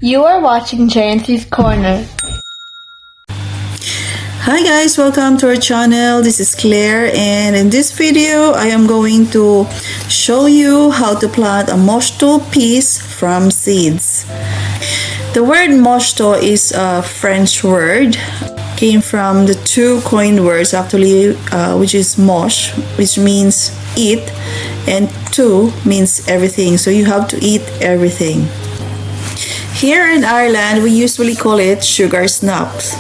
You are watching JnC's Corner. Hi guys, welcome to our channel. This is Claire, and in this video I am going to show you how to plant a Mangetout peas from seeds. The word Mangetout is a French word, came from the two coined words actually, which is mange, which means eat, and tout means everything, so you have to eat everything. Here in Ireland we usually call it sugar snaps.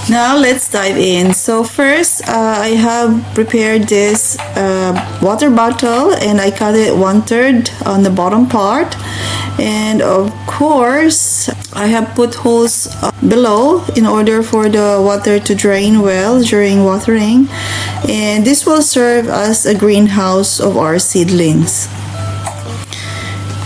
Now let's dive in. So first I have prepared this water bottle, and I cut it 1/3 on the bottom part, and of course I have put holes below in order for the water to drain well during watering, and this will serve as a greenhouse of our seedlings.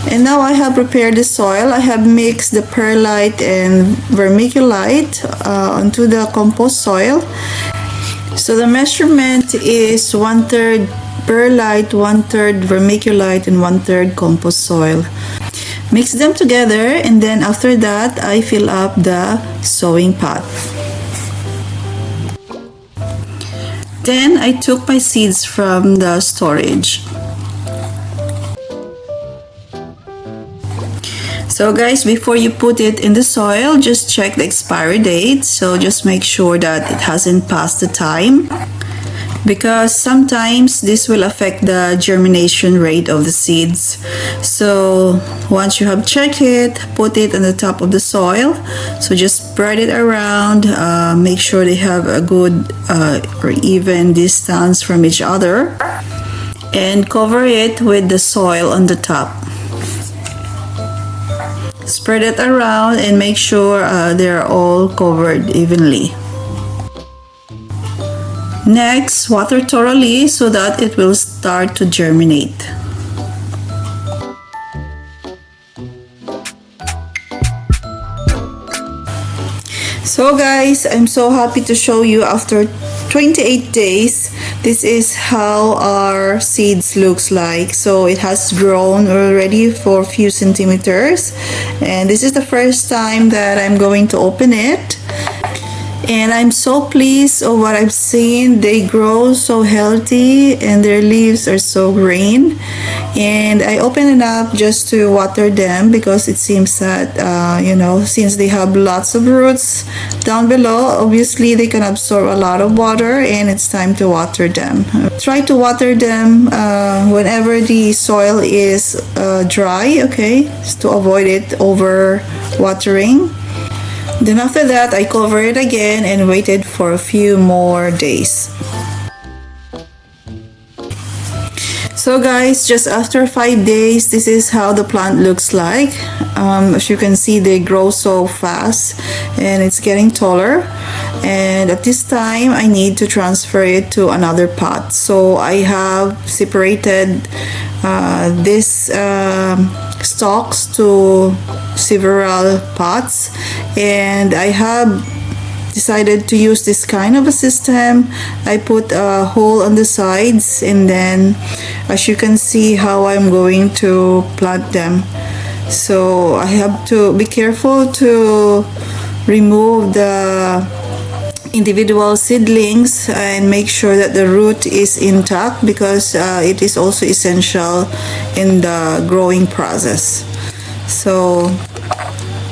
And now I have prepared the soil. I have mixed the perlite and vermiculite onto the compost soil. So the measurement is 1/3 perlite, 1/3 vermiculite, and 1/3 compost soil. Mix them together, and then after that I fill up the sowing pot. Then I took my seeds from the storage. So guys, before you put it in the soil, just check the expiry date. So just make sure that it hasn't passed the time, because sometimes this will affect the germination rate of the seeds. So once you have checked it, put it on the top of the soil. So just spread it around, make sure they have a good or even distance from each other, and cover it with the soil on the top. Spread it around and make sure they're all covered evenly. Next, water thoroughly so that it will start to germinate. So guys, I'm so happy to show you after 28 days, this is how our seeds looks like. So it has grown already for a few centimeters, and this is the first time that I'm going to open it, and I'm so pleased of what I've seen. They grow so healthy and their leaves are so green, and I open it up just to water them because it seems that since they have lots of roots down below, obviously they can absorb a lot of water, and it's time to water them. Try to water them whenever the soil is dry, okay, to avoid it over watering. Then after that I cover it again and waited for a few more days. So guys, just after 5 days, this is how the plant looks like. As you can see, they grow so fast and it's getting taller, and at this time I need to transfer it to another pot. So I have separated this stalks to several pots, and I have decided to use this kind of a system. I put a hole on the sides, and then as you can see how I'm going to plant them. So I have to be careful to remove the individual seedlings and make sure that the root is intact, because it is also essential in the growing process. So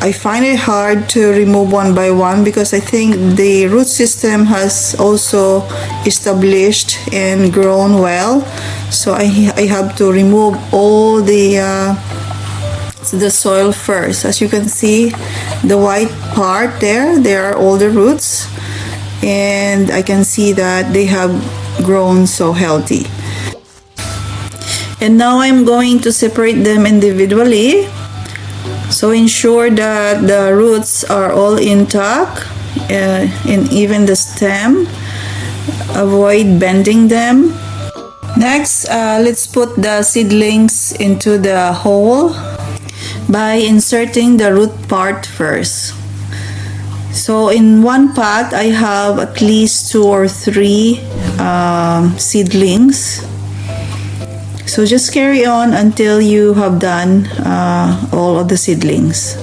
I find it hard to remove one by one because I think the root system has also established and grown well. So I have to remove all the soil first. As you can see, the white part there are all the roots, and I can see that they have grown so healthy. And now I'm going to separate them individually. So ensure that the roots are all intact, and even the stem. Avoid bending them. Next, let's put the seedlings into the hole by inserting the root part first. So in one pot, I have at least 2 or 3 seedlings. So just carry on until you have done all of the seedlings.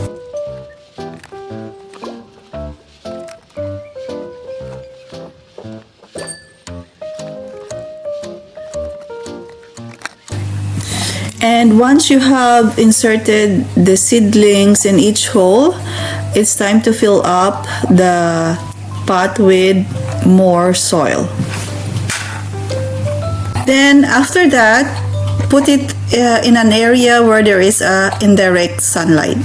And once you have inserted the seedlings in each hole, it's time to fill up the pot with more soil. Then after that, put it in an area where there is indirect sunlight.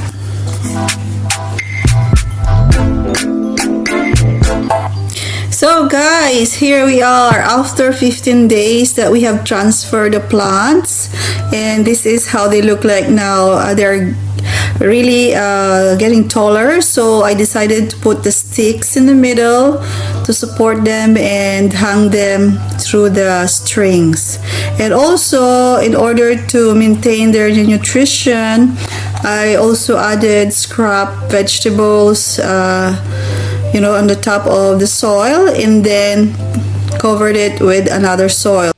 So guys, here we are after 15 days that we have transferred the plants, and this is how they look like now. They're really getting taller, so I decided to put the sticks in the middle to support them and hang them through the strings. And also, in order to maintain their nutrition, I also added scrap vegetables on the top of the soil, and then covered it with another soil.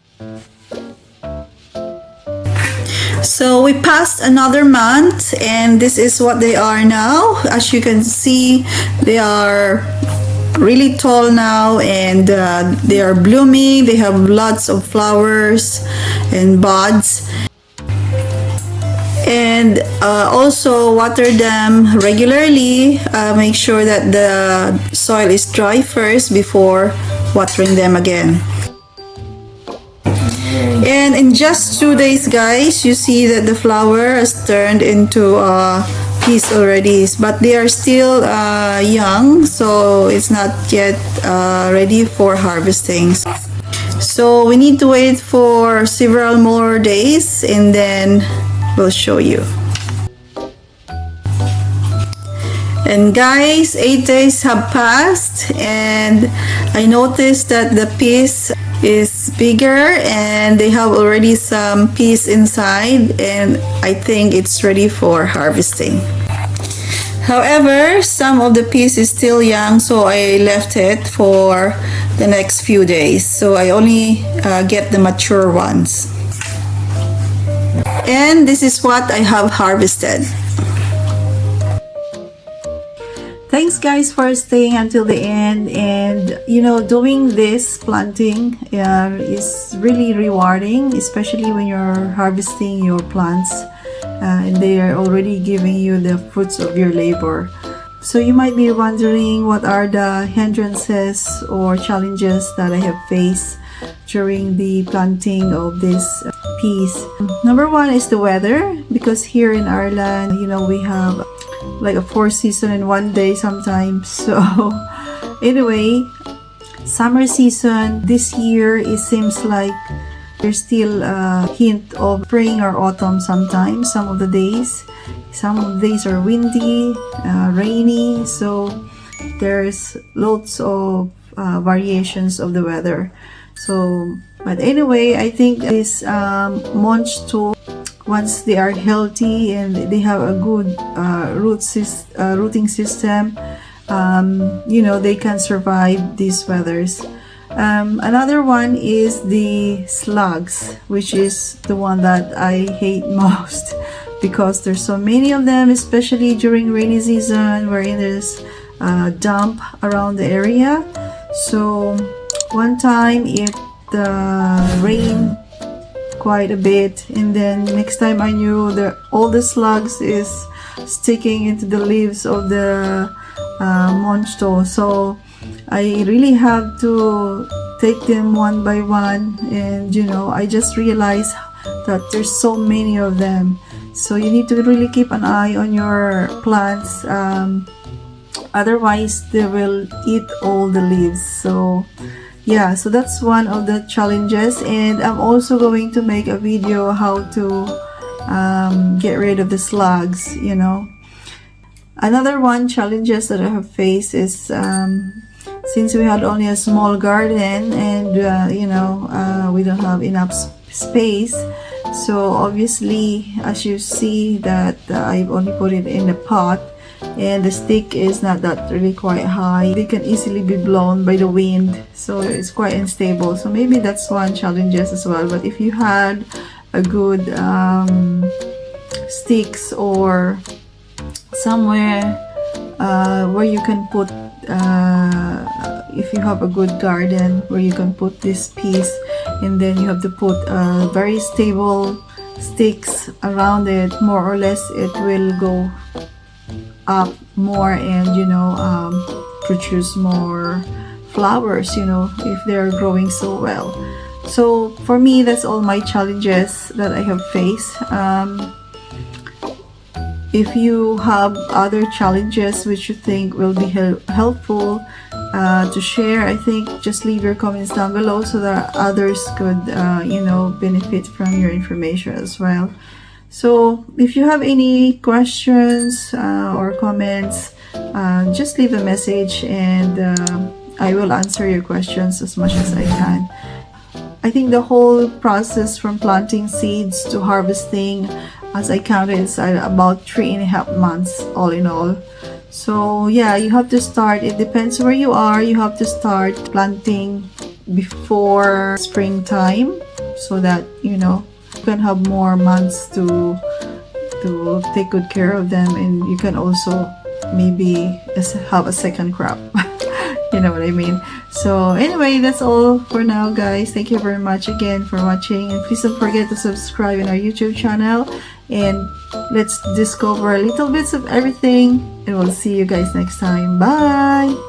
So we passed another month, and this is what they are now. As you can see, they are really tall now, and they are blooming. They have lots of flowers and buds. And also water them regularly. Make sure that the soil is dry first before watering them again. And in just 2 days, guys, you see that the flower has turned into a piece already, but they are still young, so it's not yet ready for harvesting. So we need to wait for several more days, and then we'll show you. And guys, 8 days have passed, and I noticed that the piece is bigger, and they have already some peas inside, and I think it's ready for harvesting. However, some of the peas is still young, so I left it for the next few days. So I only get the mature ones. And this is what I have harvested. Thanks guys for staying until the end, and doing this planting is really rewarding, especially when you're harvesting your plants and they are already giving you the fruits of your labor. So you might be wondering, what are the hindrances or challenges that I have faced during the planting of this peas? Number one is the weather, because here in Ireland, we have like a 4 season in 1 day sometimes. So anyway, summer season this year, it seems like there's still a hint of spring or autumn sometimes. Some of the days are windy, rainy, so there's lots of variations of the weather. So but anyway, I think this Mangetout, once they are healthy and they have a good rooting system, they can survive these weathers. Another one is the slugs, which is the one that I hate most, because there's so many of them, especially during rainy season, wherein there's damp around the area. So one time it rained quite a bit, and then next time I knew that all the slugs is sticking into the leaves of the Mangetout. So I really have to take them one by one, and I just realized that there's so many of them. So you need to really keep an eye on your plants, otherwise they will eat all the leaves. So yeah, so that's one of the challenges, and I'm also going to make a video how to get rid of the slugs. Another one challenges that I have faced is since we had only a small garden, and we don't have enough space. So obviously, as you see that I've only put it in the pot, and the stick is not that really quite high. They can easily be blown by the wind, so it's quite unstable. So maybe that's one challenges as well. But if you had a good sticks or somewhere where you can put if you have a good garden where you can put this piece, and then you have to put a very stable sticks around it, more or less it will go up more and, you know, produce more flowers, you know, if they're growing so well. So for me, that's all my challenges that I have faced. If you have other challenges which you think will be helpful to share, I think just leave your comments down below so that others could, you know, benefit from your information as well. So if you have any questions or comments, just leave a message and I will answer your questions as much as I can. I think the whole process from planting seeds to harvesting, as I counted, is about 3.5 months all in all. So yeah, you have to start, it depends where you are, you have to start planting before springtime so that, you know, you can have more months to take good care of them, and you can also maybe have a second crop. You know what I mean? So anyway, that's all for now, guys. Thank you very much again for watching, and please don't forget to subscribe in our YouTube channel, and let's discover little bits of everything, and we'll see you guys next time. Bye.